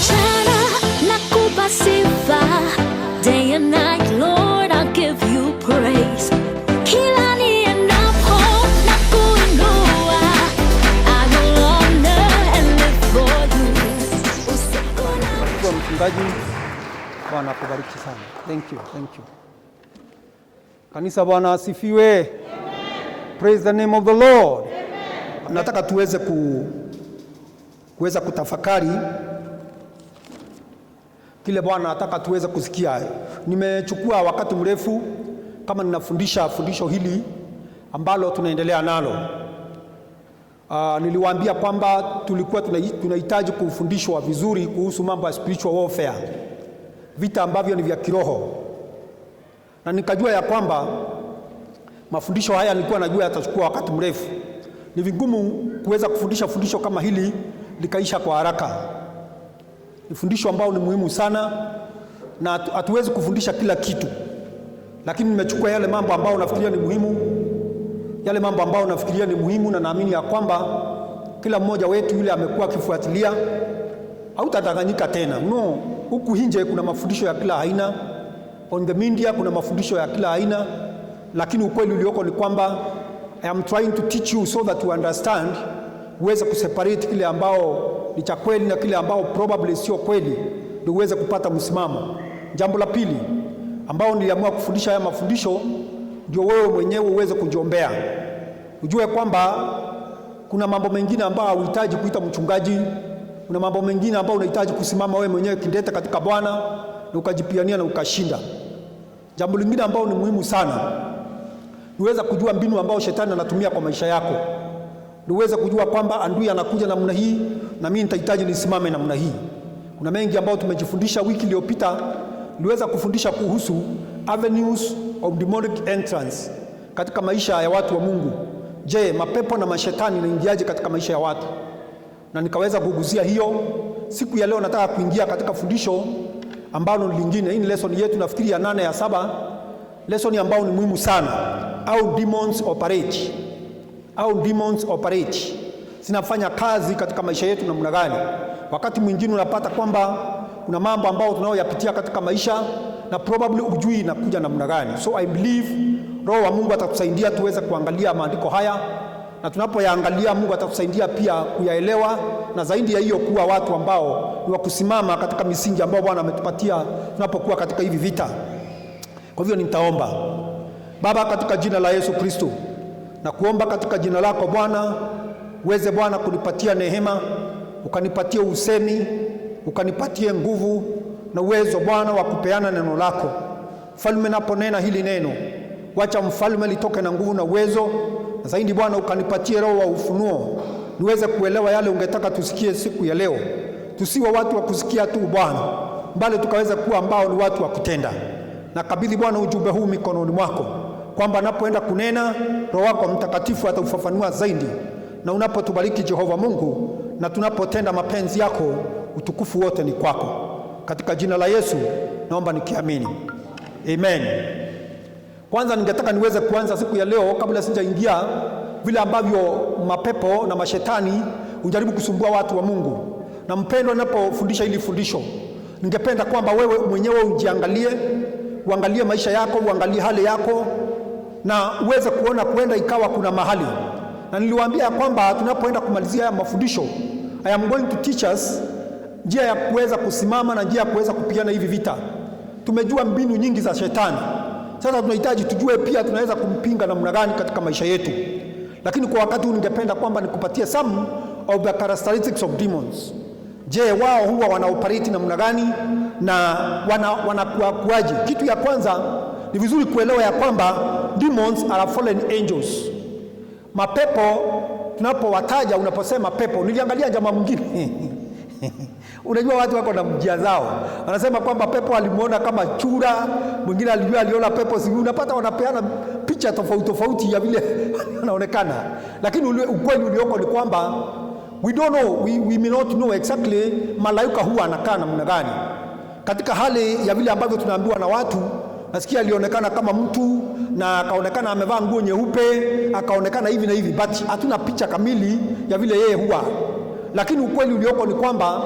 mchana nakupa sifa, day and night Lord I give you praise. Kila niendapo nakuinua, I will honor and live for you. Usiku na mchungaji, Bwana akubariki sana. Thank you. Kanisa, Bwana asifiwe. Amen. Praise the name of the Lord. Amen. Nataka tuweze kuweza kutafakari kile Bwana nataka tuweze kusikia. Nimechukua wakati mrefu kama ninafundisha fundisho hili ambalo tunaendelea nalo. Niliwaambia kwamba tulikuwa tunahitaji kufundishwa vizuri kuhusu mambo ya spiritual warfare, vita ambavyo ni vya kiroho, na nikajua ya kwamba mafundisho haya nilikuwa najua yatachukua wakati mrefu. Ni vigumu kuweza kufundisha fundisho kama hili likaisha kwa haraka. Ni fundisho ambao ni muhimu sana, na hatuwezi kufundisha kila kitu, lakini nimechukua yale mambo ambao nafikiria ni muhimu, na naamini ya kwamba kila mmoja wetu yule amekuwa akifuatilia hautatanganyika tena. Huku nje kuna mafundisho ya kila aina, on the media kuna mafundisho ya kila aina, lakini ukweli ulioko ni kwamba I am trying to teach you so that you understand, uweze kuseparate kile ambao ni cha kweli na kile ambao probably sio kweli, ndio uweze kupata msimamo. Jambo la pili ambao niliamua kufundisha haya mafundisho, ndio wewe mwenyewe uweze kujiombea. Ujue kwamba kuna mambo mengine ambao unahitaji kuita mchungaji, kuna mambo mengine ambao unahitaji kusimama wewe mwenyewe kindete katika Bwana na ukajipiania na ukashinda. Jambo lingine ambao ni muhimu sana, uweze kujua mbinu ambao shetani anatumia kwa maisha yako. Uweze kujua kwamba adui anakuja namna hii na mimi nitahitaji nisimame namna hii. Kuna mengi ambao tumejifundisha. Wiki iliyopita niliweza kufundisha kuhusu avenues of demonic entrance katika maisha ya watu wa Mungu. Je, mapepo na mashetani yanaingiaje katika maisha ya watu? Na nikaweza kuguzia hiyo. Siku ya leo nataka kuingia katika fundisho ambalo ni lingine. Hii ni lesson yetu nafikiri ya 8 ya 7. Lesson ambao ni muhimu sana. How demons operate. Zinafanya kazi katika maisha yetu namna gani? Wakati mwingine unapata kwamba kuna mambo ambao tunayoyapitia katika maisha na probably ujui inakuja namna gani. So I believe Roho wa Mungu atatusaidia tuweze kuangalia maandiko haya, na tunapoyaangalia Mungu atatusaidia pia kuyaelewa, na zaidi ya hiyo kuwa watu ambao ni wa kusimama katika misingi ambao Bwana ametupatia tunapokuwa katika hivi vita. Kwa hivyo nitaomba. Baba, katika jina la Yesu Kristo, na kuomba katika jina lako Bwana, uweze Bwana kunipatia neema, ukanipatie usemi, ukanipatie nguvu na uwezo Bwana wa kupeana neno lako. Mfalme, naponena hili neno, wacha mfalme litoke na nguvu na uwezo, na zaidi Bwana ukanipatie roho wa ufunuo, niweze kuelewa yale ungetaka tusikie siku ya leo. Tusiwe watu wa kusikia tu Bwana, bali tukaweza kuwa ambao ni watu wa kutenda. Na kabidhi Bwana ujumbe huu mikononi mwako, kwamba napoenda kunena, Roho wako Mtakatifu ataufafanua zaidi, na unapotubariki Jehova Mungu, na tunapotenda mapenzi yako, utukufu wote ni kwako. Katika jina la Yesu naomba nikiamini. Amen. Kwanza ningetaka niweze kuanza siku ya leo, kabla sijaingia vile ambavyo mapepo na mashetani hujaribu kusumbua watu wa Mungu. Na mpendwa, ninapofundisha hili fundisho, ningependa kwamba wewe mwenyewe ujiangalie, uangalie maisha yako, uangalie hali yako, na uweze kuona kuenda ikawa kuna mahali. Na niliwaambia kwamba tunapoenda kumalizia haya mafundisho, I am going to teach us njia ya kuweza kusimama na njia ya kuweza kupigana hivi vita. Tumejua mbinu nyingi za shetani. Sasa tunahitaji tujue pia tunaweza kumpinga namna gani katika maisha yetu. Lakini kwa wakati huu ningependa kwamba nikupatie some of the characteristics of demons. Je, wao huwa wanaoperate namna gani na wanakuaje? Kitu ya kwanza ni vizuri kuelewa ya kwamba demons are fallen angels. Mapepo tunapowataja, unaposema pepo, niliangalia jamaa mwingine unajua watu wako na njia zao. Wanasema kwamba pepo alimuona kama chura, mwingine aliona pepo si, unapata wanapeana picha tofauti ya vile anaonekana. Lakini ukweli ulioko ni kwamba we don't know, we may not know exactly malaika huwa anakaa namna gani. Katika hali ya vile ambavyo tunaambiwa na watu, nasikia alionekana kama mtu na akaonekana amevaa nguo nyeupe, akaonekana hivi na hivi, but hatuna picha kamili ya vile yeye huwa. Lakini ukweli ulioko ni kwamba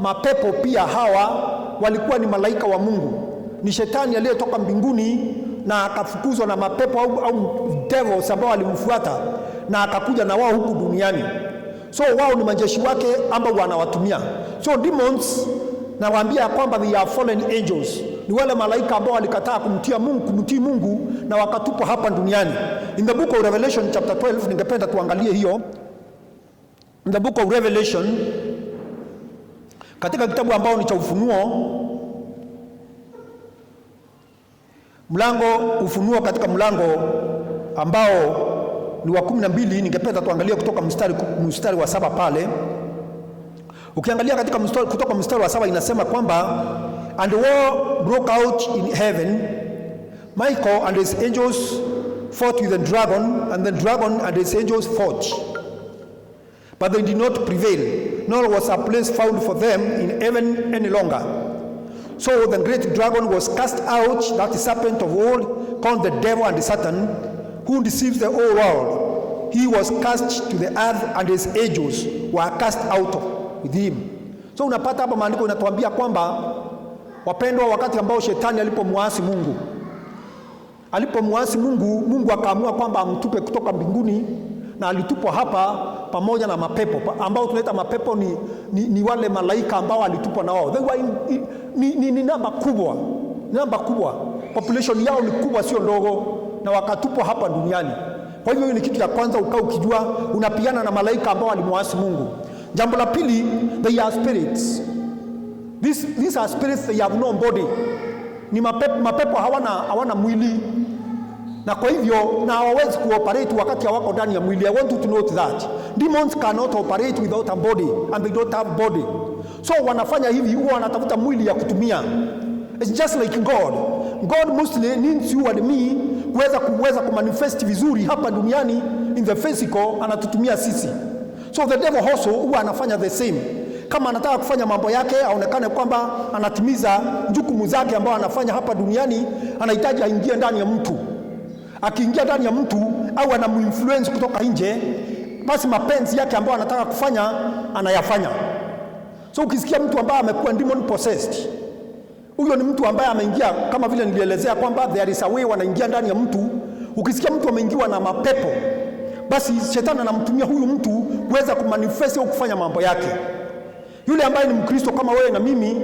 mapepo pia hawa walikuwa ni malaika wa Mungu, ni shetani aliyetoka mbinguni na akafukuzwa na mapepo au devils ambao walimfuata na akakuja na wao huku duniani. So wao ni majeshi wake ambao wanawatumia. So demons, nawaambia kwamba they are fallen angels, ni wale malaika ambao walikataa kumtii Mungu na wakatupwa hapa duniani. In the book of Revelation chapter 12, ningependa tuangalie hiyo. In the book of Revelation, katika kitabu ambao ni cha Ufunuo, Ufunuo katika mlango ambao ni wa 12, ningependa tuangalie kutoka mstari wa 7 pale. Ukiangalia katika kutoka mstari wa 7 inasema kwamba, and war broke out in heaven, Michael and his angels fought with the dragon, and the dragon and his angels fought, but they did not prevail, nor was a place found for them in heaven any longer. So the great dragon was cast out, that serpent of old, called the devil and Satan, who deceives the whole world. He was cast to the earth, and his angels were cast out with him. So unapata hapa maandiko inatuambia kwamba, wapendwa, wakati ambao shetani alipomuasi Mungu, Mungu akaamua kwamba amtupe kutoka mbinguni, na alitupwa hapa pamoja na mapepo ambao tunaita mapepo ni wale malaika ambao alitupwa na wao. They were ni namba kubwa, population yao ni kubwa, sio ndogo, na wakatupwa hapa duniani. Kwa hivyo ni kitu ya kwanza ukijua unapiana na malaika ambao walimuasi Mungu. Jambo la pili, they are spirits. These are spirits, they have no body. Ni mapepo hawana mwili, na kwa hivyo na hawawezi kuoperate wakati hawako ndani ya mwili. I want you to note that demons cannot operate without a body, and they don't have body. So wanafanya hivi, huwa wanatafuta mwili ya kutumia. It's just like God mostly needs you and me kuweza kumanifest vizuri hapa duniani in the physical, anatutumia sisi. So the devil also huwa anafanya the same. Kama anataka kufanya mambo yake, aonekane kwamba anatimiza jukumu zake ambao anafanya hapa duniani, anahitaji aingie ndani ya mtu. Akiingia ndani ya mtu au anamuinfluence kutoka nje, basi mapenzi yake ambayo anataka kufanya anayafanya. So ukisikia mtu ambaye amekuwa demon possessed, huyo ni mtu ambaye ameingia, kama vile nilielezea kwamba there is a way wanaingia ndani ya mtu. Ukisikia mtu ameingiwa na mapepo, basi shetani anamtumia huyu mtu kuweza kumanifest au kufanya mambo yake. Yule ambaye ni Mkristo kama wewe na mimi,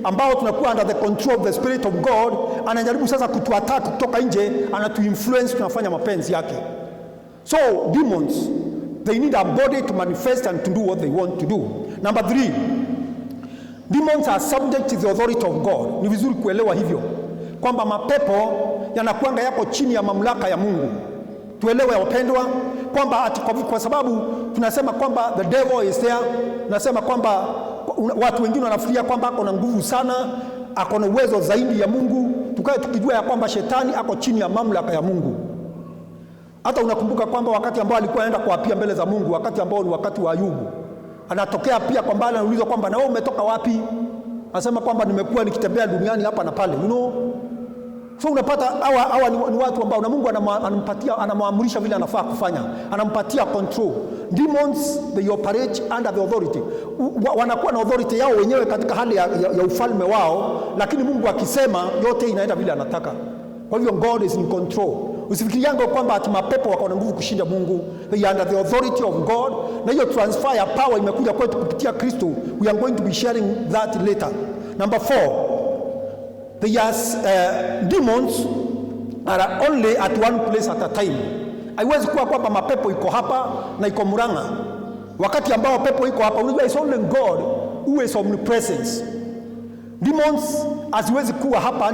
ambao tunakuwa under the control of the Spirit of God, anajaribu sasa kutuattack kutoka nje, anatuinfluence, tunafanya mapenzi yake. So demons, they need a body to manifest and to do what they want to do. Number 3, demons are subject to the authority of God. Ni vizuri kuelewa hivyo kwamba mapepo yanakuanga yako chini ya mamlaka ya Mungu. Tuelewe wapendwa kwamba kwa sababu tunasema kwamba the devil is there, tunasema kwamba watu wengine wanafikiria kwamba ako na nguvu sana, ako na uwezo zaidi ya Mungu. Tukae tukijua ya kwamba shetani ako chini ya mamlaka ya Mungu. Hata unakumbuka kwamba wakati ambao alikuwa anaenda kuapia mbele za Mungu, wakati ambao ni wakati wa Ayubu, anatokea pia kwamba anaulizwa kwamba na wewe umetoka wapi? Anasema kwamba nimekuwa nikitembea duniani hapa na pale, So unapata hawa ni watu ambao na Mungu anamwamrisha vile anafaa kufanya, anampatia control. Demons, they operate under the authority. Wanakuwa na authority yao wenyewe katika hali ya ufalme wao, lakini Mungu akisema yote inaenda vile anataka. Kwa hivyo God is in control. Usifikiriange kwamba ati mapepo wako na nguvu kushinda Mungu. They are under the authority of God, na hiyo transfer ya power imekuja kwetu kupitia Kristo. We are going to be sharing that later. Number 4, demons are only at one place at a time. Haiwezi kuwa kwamba mapepo iko hapa na iko Murang'a. Wakati ambao pepo iko hapa, unajua it's only God who is omnipresent. Demons haziwezi kuwa hapa,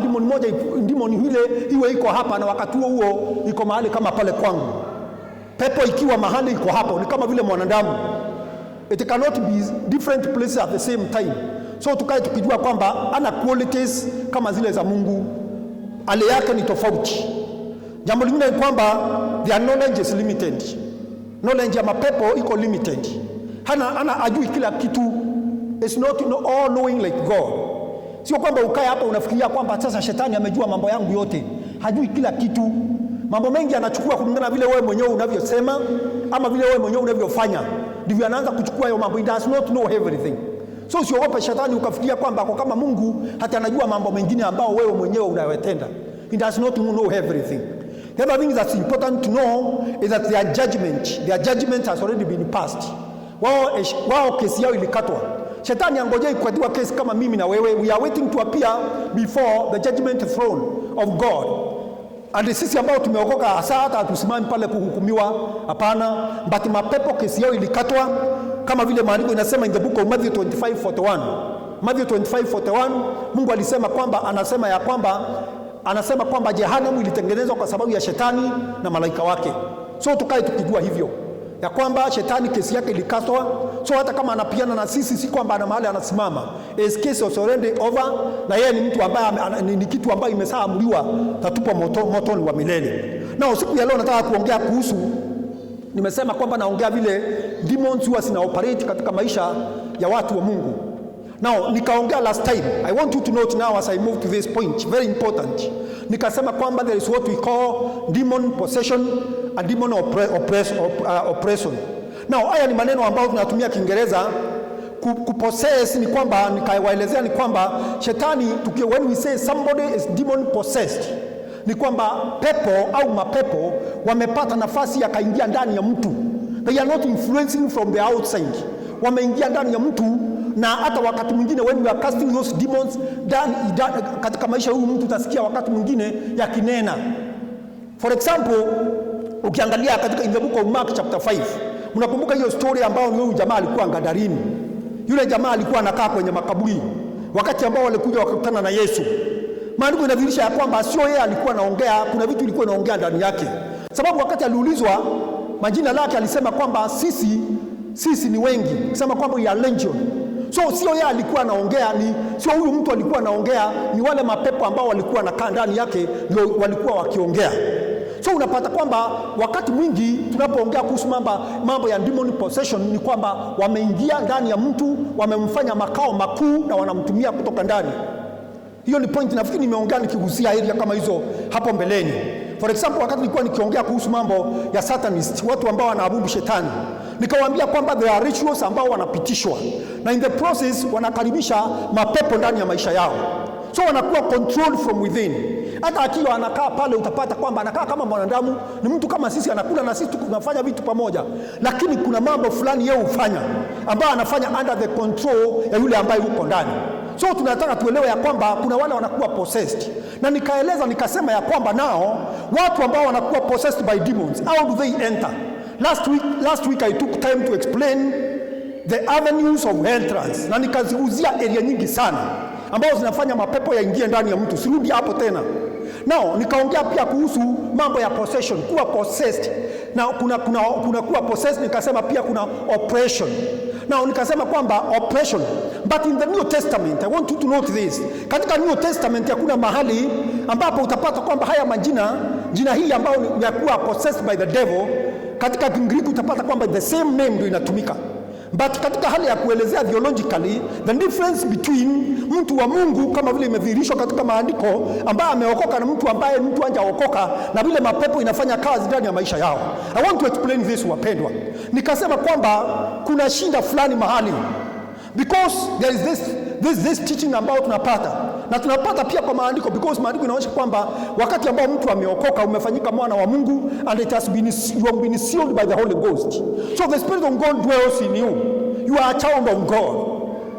demon ile iwe iko hapa na wakati huo iko mahali kama pale kwangu. Pepo ikiwa mahali iko hapa ni kama vile mwanadamu. It cannot be different places at the same time. So tukae tukijua kwamba ana qualities kama zile za Mungu, hali yake ni tofauti. Jambo lingine ni kwamba their knowledge is limited. Knowledge ya mapepo iko limited. Hana ajui kila kitu. It's not all knowing like God. Sio kwamba ukae hapa unafikiria kwamba sasa shetani amejua mambo yangu yote. Hajui kila kitu. Mambo mengi anachukua kulingana vile wewe mwenyewe unavyosema ama vile wewe mwenyewe unavyofanya. Ndivyo anaanza kuchukua hayo mambo. He does not know everything. So usiogope shetani ukafikiria kwamba kwa kama Mungu hata anajua mambo mengine ambao wewe mwenyewe unayotenda. He does not know everything. The other thing that's important to know is that their judgment has already been passed. Wao kesi yao ilikatwa. Shetani angojei kukatiwa kesi kama mimi na wewe. We are waiting to appear before the judgment throne of God. And sisi ambao tumeokoka hasa hata hatusimami pale kuhukumiwa, hapana. But mapepo kesi yao ilikatwa kama vile maandiko inasema in the book of Matthew 25:41. Matthew 25:41, Mungu alisema kwamba anasema kwamba jehanamu ilitengenezwa kwa sababu ya shetani na malaika wake. So tukae tukijua hivyo ya kwamba shetani kesi yake ilikatwa. So hata kama anapiana na sisi, si kwamba ana mahali anasimama. His case is already over, na yeye ni mtu ambaye ni kitu ambayo imesaamuliwa tatupa motoni wa milele. Na usiku ya leo nataka kuongea kuhusu, nimesema kwamba naongea vile demons huwa zina operate katika maisha ya watu wa Mungu. Now nikaongea last time, I want you to note now as I move to this point, very important. Nikasema kwamba there is what we call demon possession and demon oppression. Now haya ni maneno ambayo tunatumia Kiingereza. Kupossess ni kwamba, nikawaelezea ni kwamba shetani, when we say somebody is demon possessed, ni kwamba pepo au mapepo wamepata nafasi ya kaingia ndani ya mtu. They are not influencing from the outside. Wameingia ndani ya mtu, na hata wakati mwingine when we are casting those demons katika maisha huyu mtu utasikia wakati mwingine yakinena. For example, ukiangalia katika in the book of Mark chapter 5, mnakumbuka hiyo story ambao yule jamaa alikuwa Gadarini. Yule jamaa alikuwa anakaa kwenye makaburi wakati ambao walikuja wakakutana na Yesu. Maandiko inadhihirisha ya kwamba sio yeye alikuwa anaongea, kuna vitu ilikuwa inaongea ndani yake. Sababu wakati aliulizwa majina lake alisema kwamba sisi ni wengi, kusema kwamba we are legion. So sio yeye alikuwa anaongea, sio huyu mtu alikuwa anaongea, ni wale mapepo ambao walikuwa wanakaa ndani yake ndio walikuwa wakiongea. So unapata kwamba wakati mwingi tunapoongea kuhusu mambo ya demon possession ni kwamba wameingia ndani ya mtu, wamemfanya makao makuu na wanamtumia kutoka ndani. Hiyo ni point nafikiri nimeongea nikigusia area kama hizo hapo mbeleni. For example, wakati nilikuwa nikiongea kuhusu mambo ya Satanist, watu ambao wanaabudu shetani, nikawaambia kwamba there are rituals ambao wanapitishwa, na in the process wanakaribisha mapepo ndani ya maisha yao. So wanakuwa controlled from within. Hata akiwa anakaa pale utapata kwamba anakaa kama mwanadamu, ni mtu kama sisi, anakula na sisi, tunafanya vitu pamoja, lakini kuna mambo fulani yeye hufanya ambayo anafanya under the control ya yule ambaye yuko ndani. So tunataka tuelewe ya kwamba kuna wale wanakuwa possessed. Na nikaeleza nikasema ya kwamba nao watu ambao wanakuwa possessed by demons, how do they enter? Last week I took time to explain the avenues of entrance, na nikaziuzia area nyingi sana ambazo zinafanya mapepo yaingie ndani ya mtu. Sirudi hapo tena. Now nikaongea pia kuhusu mambo ya possession, kuwa possessed. Na kuna kuwa possessed, nikasema pia kuna oppression. Now nikasema kwamba oppression, but in the New Testament I want you to note this. Katika New Testament hakuna mahali ambapo utapata kwamba haya jina hili ambao ya kuwa possessed by the devil, katika Kigiriki utapata kwamba the same name ndio inatumika. But katika hali ya kuelezea theologically the difference between mtu wa Mungu kama vile imedhihirishwa katika maandiko ambaye ameokoka na mtu ambaye hajaokoka, na vile mapepo inafanya kazi ndani ya maisha yao. I want to explain this, wapendwa. Nikasema kwamba kuna shinda fulani mahali, because there is this teaching ambao tunapata, na tunapata pia kwa maandiko, because maandiko inaonyesha kwamba wakati ambao mtu ameokoka umefanyika mwana wa Mungu, and you have been sealed by the Holy Ghost. So the Spirit of God dwells in you. You are a child of God.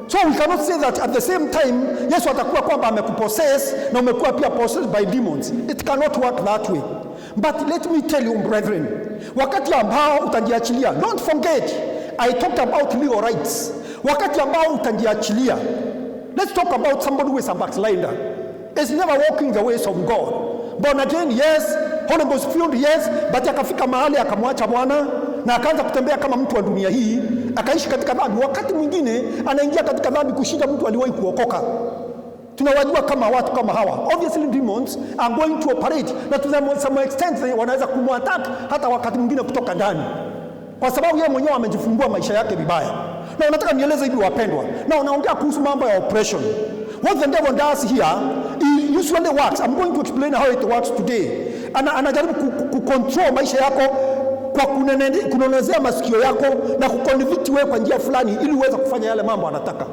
So we cannot say that at the same time Yesu atakuwa kwamba amekupossess na umekuwa pia possessed by demons. It cannot work that way. But let me tell you, brethren, wakati ambao utajiachilia, don't forget I talked about legal rights. Wakati ambao utajiachilia, let's talk about somebody who is a backslider, is never walking the ways of God. Born again, yes. Holy Ghost filled, yes. But akafika mahali akamwacha Bwana na akaanza kutembea kama mtu wa dunia hii, akaishi katika dhambi. Wakati mwingine anaingia katika dhambi kushinda mtu aliwahi kuokoka. Tunawajua kama watu kama hawa. Obviously demons are going to operate, na to some extent wanaweza kumwattack hata wakati mwingine kutoka ndani, kwa sababu yeye mwenyewe amejifungua maisha yake vibaya. Na nataka nieleze hivi, wapendwa, na unaongea kuhusu mambo ya oppression. What the devil does here, he usually works. I'm going to explain how it works today. Anajaribu kucontrol maisha yako kwa kunonezea masikio yako na kuconvict wewe kwa njia fulani ili uweze kufanya yale mambo anataka.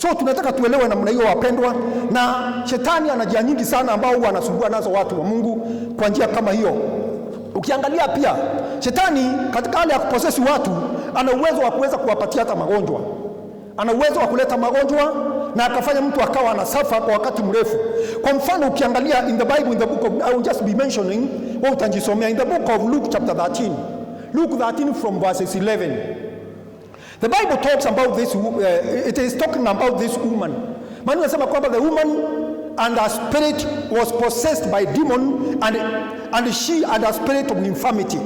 So tunataka tuelewe namna hiyo wapendwa, na shetani ana njia nyingi sana ambao huwa anasumbua nazo watu wa Mungu kwa njia kama hiyo. Ukiangalia pia shetani katika hali ya kuposesi watu ana uwezo wa kuweza kuwapatia hata magonjwa. Ana uwezo wa kuleta magonjwa na akafanya mtu akawa anasafa kwa wakati mrefu. Kwa mfano ukiangalia in the Bible, in the book of, I will just be mentioning, wewe utajisomea in the book of Luke chapter 13. Luke 13 from verses 11. The Bible talks about this, it is talking about this woman. Maana nasema kwamba the woman and her spirit was possessed by demon and she had a spirit of infirmity.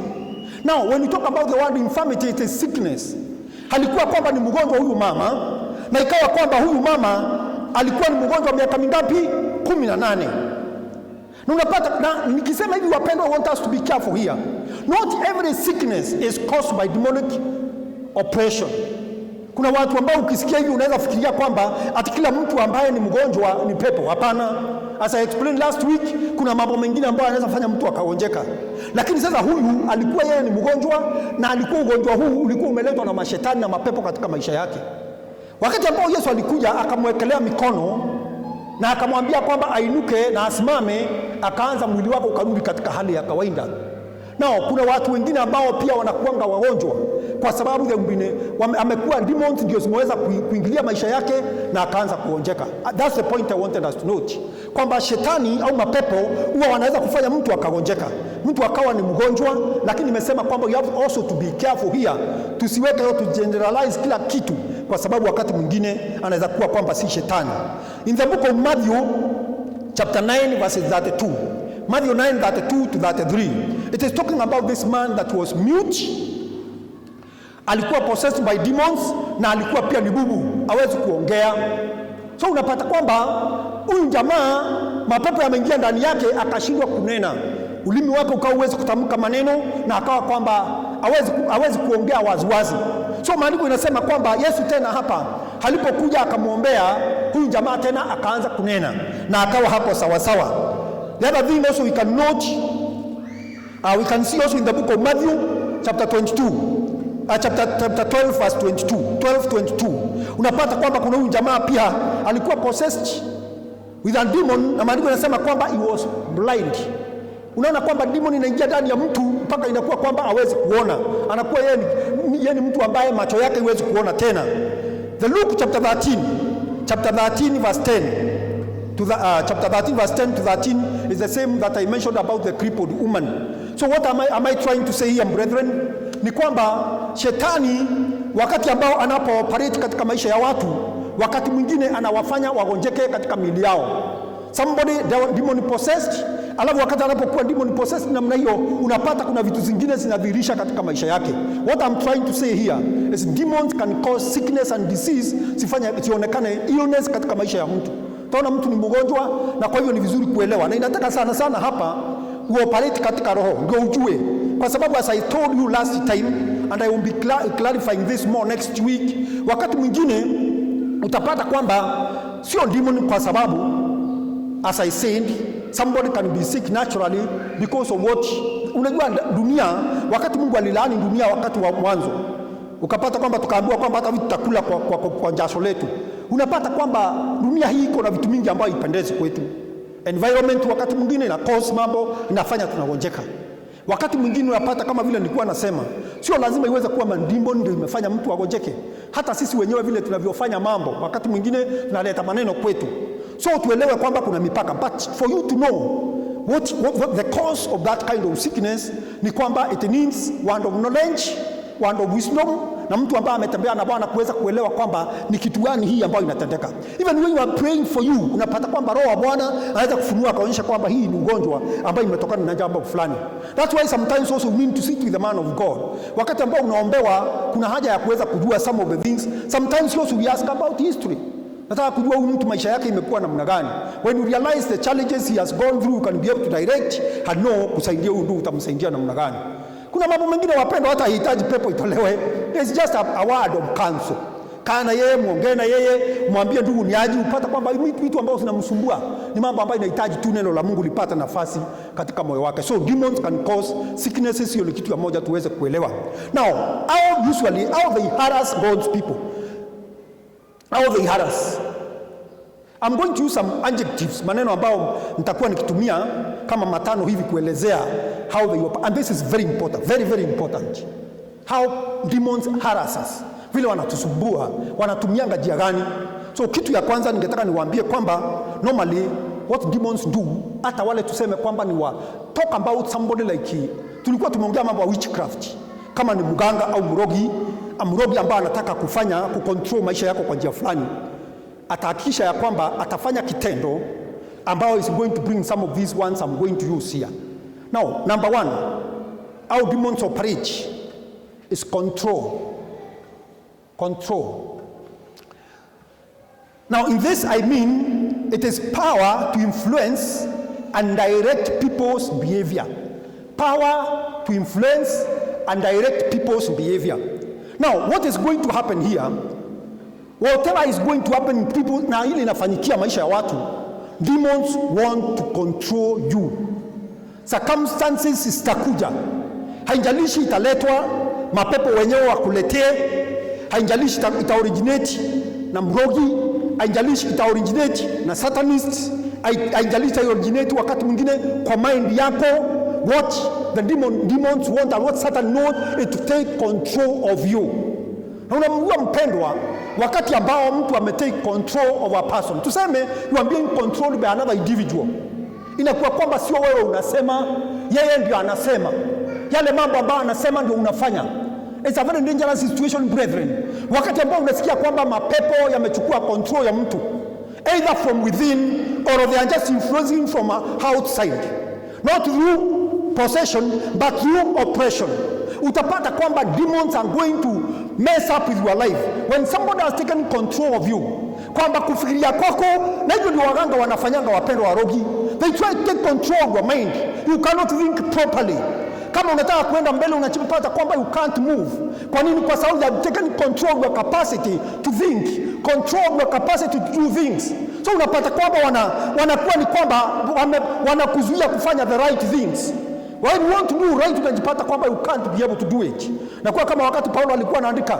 Now when we talk about the word infirmity, it is sickness. Halikuwa kwamba ni mgonjwa huyu mama, na ikawa kwamba huyu mama alikuwa ni mgonjwa miaka mingapi? 18. Na unapata, na nikisema hivi wapendwa, I want us to be careful here. Not every sickness is caused by demonic oppression. Kuna watu ambao ukisikia hivi unaweza fikiria kwamba ati kila mtu ambaye ni mgonjwa ni pepo. Hapana. As I explained last week, kuna mambo mengine ambayo yanaweza fanya mtu akaonjeka. Lakini sasa huyu alikuwa yeye ni mgonjwa, na alikuwa ugonjwa huu ulikuwa umeletwa na mashetani na mapepo katika maisha yake. Wakati ambao Yesu alikuja akamwekelea mikono na akamwambia kwamba ainuke na asimame, akaanza mwili wake ukarudi katika hali ya kawaida. Nao kuna watu wengine ambao pia wanakuanga wagonjwa kwa sababu amekuwa demons ndio zimeweza kuingilia maisha yake na akaanza kuonjeka. That's the point I wanted us to note. Kwamba shetani au mapepo huwa wanaweza kufanya mtu akagonjeka, mtu akawa ni mgonjwa, lakini nimesema kwamba you have also to be careful here. Tusiweke to generalize kila kitu, kwa sababu wakati mwingine anaweza kuwa kwamba si shetani. In the book of Matthew chapter 9 verses 32. Matthew 9:32 to 33. It is talking about this man that was mute. Alikuwa possessed by demons na alikuwa pia ni bubu, hawezi kuongea. So unapata kwamba huyu jamaa mapepo yameingia ndani yake akashindwa kunena. Ulimi wake ukawa uwezi kutamka maneno na akawa kwamba hawezi kuongea waziwazi. So maandiko inasema kwamba Yesu tena hapa alipokuja akamwombea huyu jamaa, tena akaanza kunena na akawa hapo sawa sawa. The other thing also we can note, we can see also in the book of Matthew chapter 22, chapter 12 verse 22, 12:22. Unapata kwamba kuna huyu jamaa pia alikuwa possessed with a demon, na maandiko yanasema kwamba he was blind. Unaona kwamba demon inaingia ndani ya mtu mpaka inakuwa kwamba hawezi kuona. Anakuwa yeye ni mtu ambaye macho yake hawezi kuona tena. The Luke chapter 13 verse 10. Chapter 13 verse 10 to 13 is the same that I mentioned about the crippled woman. So what am I trying to say here, brethren? Ni kwamba shetani wakati ambao anapo-operate katika maisha ya watu, wakati mwingine anawafanya wagonjeke katika miili yao. Somebody demon possessed, alafu wakati anapokuwa demon possessed namna hiyo, unapata kuna vitu zingine zinadhihirisha katika maisha yake. What I'm trying to say here is demons can cause sickness and disease, sionekane illness katika maisha ya mtu. Taona mtu ni mgonjwa, na kwa hivyo ni vizuri kuelewa, na inataka sana sana hapa uoperate katika roho ndio ujue, kwa sababu as I told you last time and I will be clarifying this more next week, wakati mwingine utapata kwamba sio demon, kwa sababu as I said somebody can be sick naturally because of what. Unajua dunia, wakati Mungu alilaani dunia wakati wa mwanzo, ukapata kwamba tukaambiwa kwamba hata vitu tutakula kwa jasho letu. Unapata kwamba dunia hii iko na vitu mingi ambayo haipendezi kwetu. Environment wakati mwingine ina cause mambo, inafanya tunagonjeka. Wakati mwingine unapata kama vile nilikuwa nasema, sio lazima iweze kuwa mandimbo ndio imefanya mtu agonjeke. Hata sisi wenyewe vile tunavyofanya mambo, wakati mwingine tunaleta maneno kwetu. So tuelewe kwamba kuna mipaka. But for you to know what the cause of that kind of sickness, ni kwamba it needs word of knowledge, word of wisdom, na mtu ambaye ametembea na Bwana kuweza kuelewa kwamba ni kitu gani hii ambayo inatendeka. Even when you are praying for you, unapata kwamba Roho wa Bwana anaweza kufunua akaonyesha kwamba hii ni ugonjwa ambayo imetokana na jambo fulani. That's why sometimes also we need to sit with the man of God. Wakati ambao unaombewa, kuna haja ya kuweza kujua some of the things. Sometimes also we ask about history. Nataka kujua huyu mtu maisha yake imekuwa namna gani. When you realize the challenges he has gone through, you can be able to direct and know kusaidia huyu ndugu, utamsaidia namna gani. Kuna mambo mengine wapendwa, hata hitaji pepo itolewe. It's just a word of counsel. Kana yeye, muongee na yeye, mwambie ndugu ni aje, upata kwamba vitu ambavyo zinamsumbua ni mambo ambayo inahitaji tu neno la Mungu lipata nafasi katika moyo wake. So demons can cause sicknesses, hiyo ni kitu moja tuweze kuelewa. Now, how they harass God's people. how they harass. I'm going to use some adjectives, maneno ambayo nitakuwa nikitumia kama matano hivi kuelezea how they operate. And this is very important, very, very important. How demons harass us. Vile wanatusumbua, wanatumianga njia gani. So kitu ya kwanza ningetaka niwaambie kwamba normally what demons do, hata wale tuseme kwamba ni wa talk about somebody like, tulikuwa tumeongea mambo ya witchcraft. Kama ni mganga au mrogi ambaye anataka kucontrol maisha yako kwa njia fulani, atahakikisha ya kwamba atafanya kitendo ambao is going to bring some of these ones I'm going to use here. Now, number one, how demons operate is control. Control. Now, in this I mean it is power to influence and direct people's behavior. Power to influence and direct people's behavior. Now, what is going to happen here? Whatever is going to happen in people, na ile inafanyikia maisha ya watu, demons want to control you. Circumstances zitakuja. Haijalishi italetwa mapepo wenyewe wakuletee, haijalishi ita-originate na mrogi, haijalishi ita-originate na satanist, haijalishi ita-originate wakati mwingine kwa mind yako. What the demons want and what Satan wants is to take control of you. Na unamjua mpendwa, wakati ambao mtu ametake control of a person, tuseme you are being controlled by another individual, inakuwa kwamba sio wewe unasema, yeye ndio anasema. Yale mambo ambayo anasema ndio unafanya. It's a very dangerous situation, brethren. Wakati ambao unasikia kwamba mapepo yamechukua control ya mtu, either from within or they are just influencing from outside, not through possession but through oppression. Utapata kwamba demons are going to mess up with your life when somebody has taken control of you, kwamba kufikiria kwako, na hivyo ndio waganga wanafanyanga wapendwa warogi. They try to take control of your mind. You cannot think properly. Kama unataka kwenda mbele unachipata kwamba you can't move. Kwa nini? Kwa sababu they have taken control of your capacity to think, control of your capacity to do things. So unapata kwamba wanakuwa ni kwamba wanakuzuia kufanya the right things. When you want to do right, unajipata kwamba you can't be able to do it. Na kwa kama wakati Paulo alikuwa anaandika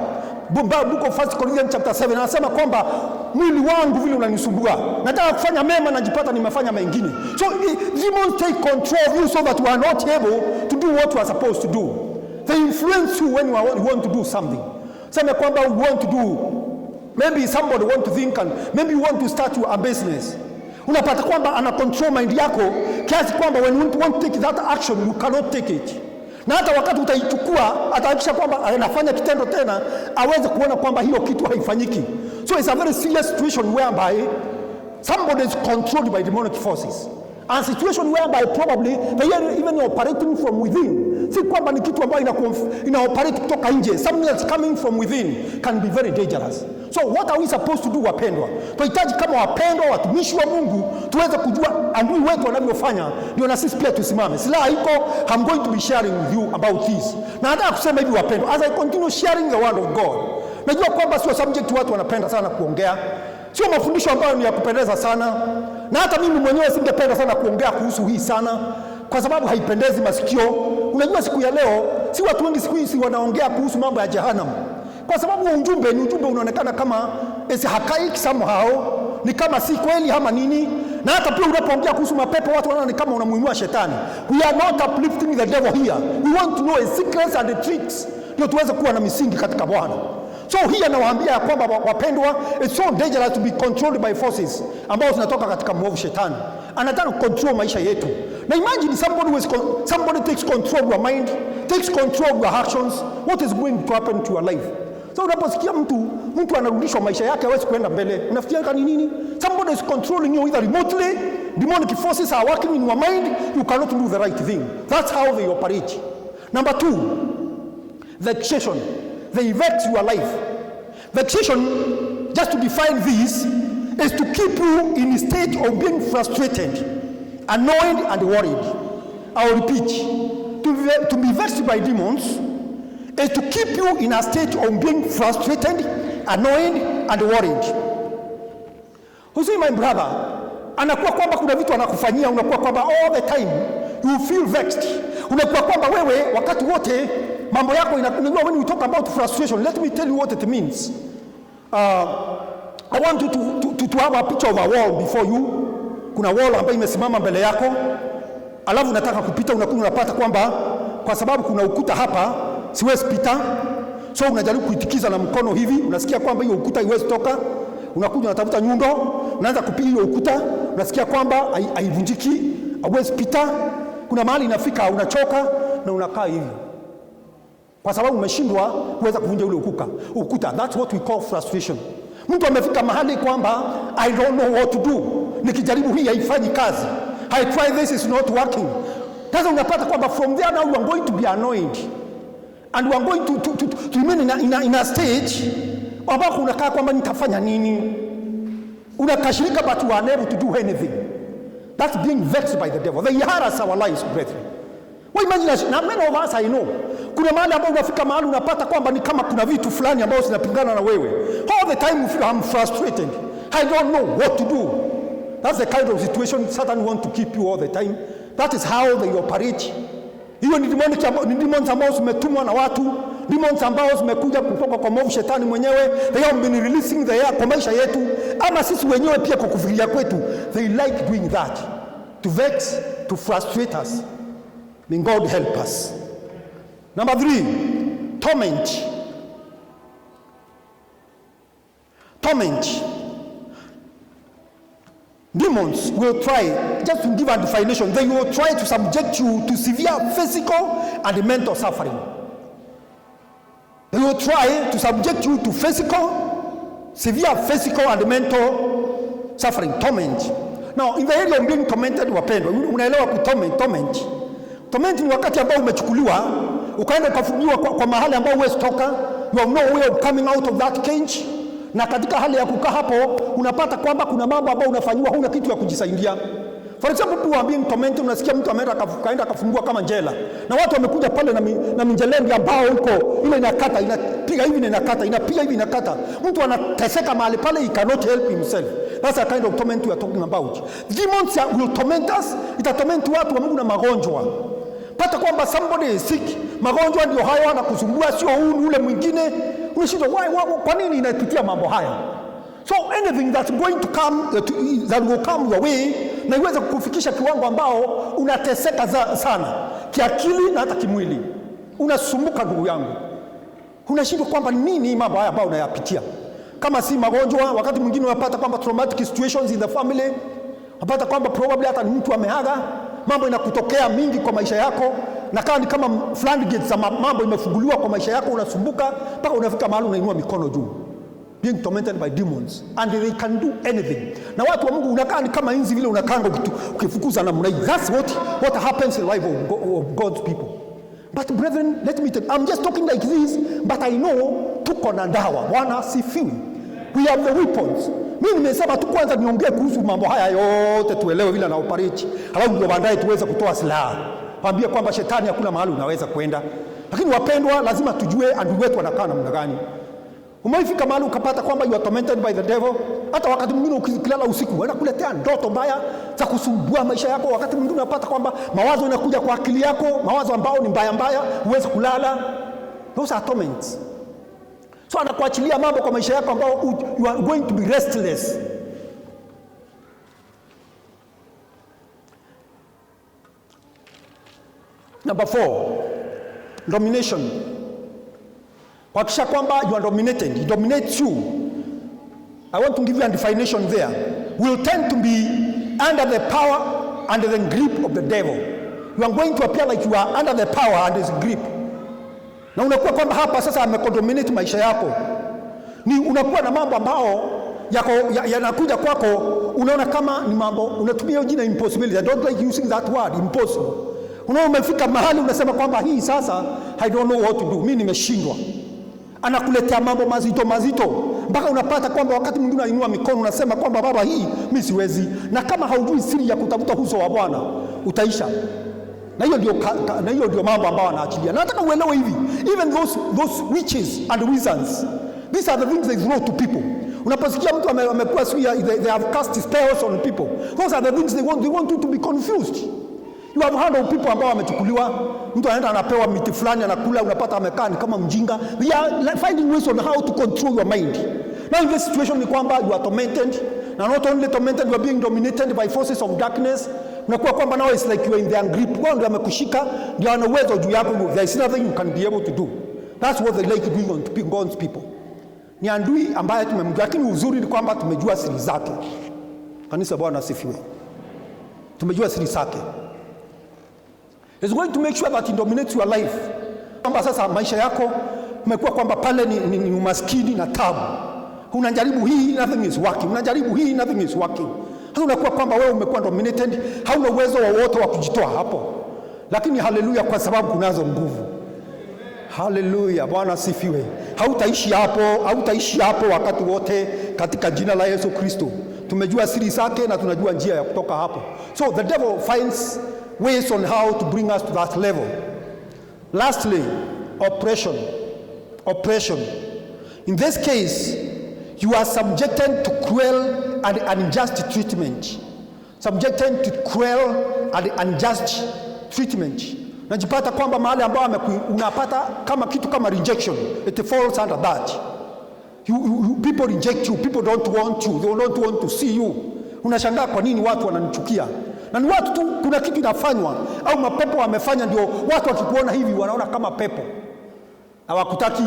book of 1 Corinthians chapter 7, anasema kwamba mwili wangu vile unanisumbua, nataka kufanya mema najipata nimefanya mengine. So demons take control of you so that you are not able to do what you are supposed to do. They influence you when you want to do something. Sema kwamba you want to do, maybe somebody want to think and maybe you want to start a business. Unapata kwamba ana control mind yako kiasi kwamba when you want to take that action you cannot take it. Na hata wakati utaichukua atahakisha kwamba anafanya kitendo tena aweze kuona kwamba hiyo kitu haifanyiki. So it's a very serious situation whereby somebody is controlled by demonic forces. A situation whereby probably they are even operating from within. Si kwamba ni kitu ambayo ina operate kutoka nje. Something that's coming from within can be very dangerous. So what are we supposed to do, wapendwa? Tunahitaji kama wapendwa watumishi wa Mungu tuweze kujua adui wetu wanavyofanya, ndio na sisi pia tusimame. Silaha iko, I'm going to be sharing with you about this. Na nataka kusema hivi wapendwa, as I continue sharing the word of God, najua kwamba sio subject watu wanapenda sana kuongea. Sio mafundisho ambayo ni ya kupendeza sana. Na hata mimi mwenyewe singependa sana kuongea kuhusu hii sana, kwa sababu haipendezi masikio. Unajua siku ya leo, si watu wengi siku hizi wanaongea kuhusu mambo ya jehanamu. Kwa sababu ujumbe unaonekana kama hakaiki somehow, ni kama si kweli ama nini. Na hata pia unapoongea kuhusu mapepo watu wanaona ni kama unamuinua shetani. We are not uplifting the devil here. We want to know the secrets and the tricks, ndio tuweze kuwa na misingi katika Bwana. So hii anawaambia ya kwamba wapendwa, it's so dangerous to be controlled by forces ambao zinatoka katika mwovu shetani. Anataka control maisha yetu. Na imagine somebody takes control of your mind, takes control of your actions. What is going to happen to your life? So unaposikia mtu anarudishwa maisha yake hawezi kwenda mbele, unafikiria ni nini? Somebody is controlling you either remotely. Demonic forces are working in your mind. You cannot do the right thing. That's how they operate. Number 2, vexation. They vex your life. Vexation, just to define this, is to keep you in a state of being frustrated, annoyed and worried. I'll repeat. To be vexed by demons is to keep you in a state of being frustrated, annoyed and worried. You see, my brother, anakuwa kwamba kuna vitu anakufanyia, unakuwa kwamba all the time you feel vexed. Unakuwa kwamba wewe wakati wote mambo yako inakujua. When we talk about frustration, let me tell you what it means. I want you to have a picture of a wall before you. Kuna wall ambayo imesimama mbele yako, alafu unataka kupita, unapata kwamba kwa sababu kuna ukuta hapa siwezi pita, so unajaribu kuitikiza na mkono hivi, unasikia kwamba hiyo ukuta haiwezi toka, unakuja unatafuta nyundo, unaanza kupiga hiyo ukuta, unasikia kwamba haivunjiki, hauwezi pita. Kuna mahali inafika unachoka na unakaa hivi, kwa sababu umeshindwa kuweza kuvunja ule ukuta. That's what we call frustration. Mtu amefika mahali kwamba I don't know what to do, nikijaribu hii haifanyi kazi, I try this, is not working. Sasa unapata kwamba from there now you are going to be annoyed and you are going to remain in a stage ambako unakaa kwamba nitafanya nini, unakashirika but you are unable to do anything. That's being vexed by the devil. They harass our lives, brethren. Well, imagine, na many of us I know, kuna mahali ambapo unafika mahali unapata kwamba ni kama kuna vitu fulani ambao zinapingana na wewe. All the time you feel I'm frustrated, I don't know what to do. That's the kind of situation Satan wants to keep you all the time. That is how they operate. Hiyo ni demons ambao zimetumwa na watu, demons ambao zimekuja kutoka kwa mwovu shetani mwenyewe. They have been releasing the air kwa maisha yetu, ama sisi wenyewe pia kwa kufikiria kwetu. They like doing that, to vex, to frustrate us. May God help us. Number 3, torment. Torment. Demons will try, just to give a definition, they will try to subject you to severe physical and mental suffering. They will try to subject you to severe physical and mental suffering, torment. Now, in the area of being tormented, wapendwa, unaelewa torment. Torment ni wakati ambao umechukuliwa, ukaenda ukafungiwa kwa mahali ambao huwezi toka, you have no way of coming out of that cage. Na katika hali ya kukaa hapo unapata kwamba kuna mambo ambayo unafanywa, huna kitu ya kujisaidia. For example, people are being tormented, unasikia mtu kaenda kafungua kama jela, na watu wamekuja pale na minjelendi ambao huko ile inakata, inapiga hivi na inakata, inapiga hivi inakata. Mtu anateseka mahali pale, he cannot help himself. That's the kind of torment we are talking about. Demons will torment us. Itatorment watu wa Mungu na magonjwa. Pata kwamba somebody is sick, magonjwa ndio hayo anakusumbua, sio huu ule mwingine. Unashindwa kwa nini inapitia mambo haya? So anything that's going to come, that will come your way, na iweze kukufikisha kiwango ambao unateseka sana kiakili na hata kimwili, unasumbuka ndugu yangu, unashindwa kwamba nini mambo haya ambao unayapitia. Kama si magonjwa, wakati mwingine unapata kwamba traumatic situations in the family, unapata kwamba probably hata ni mtu ameaga, mambo inakutokea mingi kwa maisha yako, na kama floodgates za mambo imefunguliwa kwa maisha yako, unasumbuka mpaka unafika mahali unainua mikono juu, being tormented by demons, and they can do anything. Na watu wa Mungu unakaa ni kama inzi vile unakanga ukifukuza namna hii. That's what happens in life of God's people. But brethren, let me tell you, I'm just talking like this, but I know tuko na dawa. Bwana sifiwe. We have the weapons. Mimi nimesema tu kwanza niongee kuhusu mambo haya yote tuelewe vile na operate, alafu ndio baadaye tuweze kutoa silaha. Waambie kwamba shetani hakuna mahali unaweza kwenda. Lakini wapendwa, lazima tujue adui wetu anakaa namna gani. Umeifika mahali ukapata kwamba you are tormented by the devil, hata wakati mwingine ukilala usiku anakuletea ndoto mbaya za kusumbua maisha yako. Wakati mwingine unapata kwamba mawazo yanakuja kwa akili yako, mawazo ambao ni mbaya, huwezi kulala. Those are torments. So anakuachilia mambo kwa maisha yako ambao you are going to be restless. Number 4, domination. Wakisha kwamba you are dominated, he dominates you. I want to give you a definition there. Will tend to be under the power, under the grip of the devil. You are going to appear like you are under the power and his grip. Na unakuwa kwamba hapa sasa amekondominate maisha yako. Ni unakuwa na mambo ambao yanakuja kwako, unaona kama ni mambo, unatumia jina impossibility. I don't like using that word, impossible. Unaona umefika mahali unasema kwamba hii sasa I don't know what to do, mimi nimeshindwa. Anakuletea mambo mazito mpaka unapata kwamba wakati mwingine unainua mikono unasema kwamba baba, hii mimi siwezi. Na kama haujui siri ya kutafuta uso wa Bwana utaisha. Na hiyo ndio mambo ambayo anaachilia. Na nataka uelewe hivi, even those witches and wizards, these are the things they throw to people. Unaposikia mtu amekuwa they have cast spells on people, those are the things they want you to be confused. You have heard of people ambao wamechukuliwa, mtu anaenda anapewa miti fulani anakula, unapata amekaa ni kama mjinga. They are finding ways on how to control your mind. Now in this situation ni kwamba you are tormented, na not only tormented, you are being dominated by forces of darkness. Unakuwa kwamba now it's like you are in their grip. Wao ndio wamekushika, ndio wana uwezo juu yako. There is nothing you can be able to do. That's what they like doing on God's people. Ni adui ambaye tumemjua, lakini uzuri ni kwamba tumejua siri zake. Kanisa, Bwana asifiwe. Tumejua siri zake. It's going to make sure that it dominates your life. Kwamba sasa maisha yako umekuwa kwamba pale ni umaskini na tabu. Unajaribu hii, nothing is working. Unajaribu hii, nothing is working. Sasa unakuwa kwamba wewe umekuwa dominated, hauna uwezo wowote wa kujitoa hapo. Lakini haleluya, kwa sababu kunazo nguvu. Haleluya, Bwana asifiwe. Hautaishi hapo wakati wote katika jina la Yesu Kristo. Tumejua siri zake na tunajua njia ya kutoka hapo. So the devil finds ways on how to bring us to that level. Lastly, oppression. In this case, you are subjected to cruel and unjust treatment. Subjected to cruel and unjust treatment. Najipata kwamba mahali ambao unapata kama kitu kama rejection. It falls under that. People reject you. People don't want you. They don't want to see you. Unashangaa kwa nini watu wananichukia. Na ni watu tu, kuna kitu inafanywa au mapepo wamefanya, ndio watu wakikuona hivi wanaona kama pepo. Hawakutaki.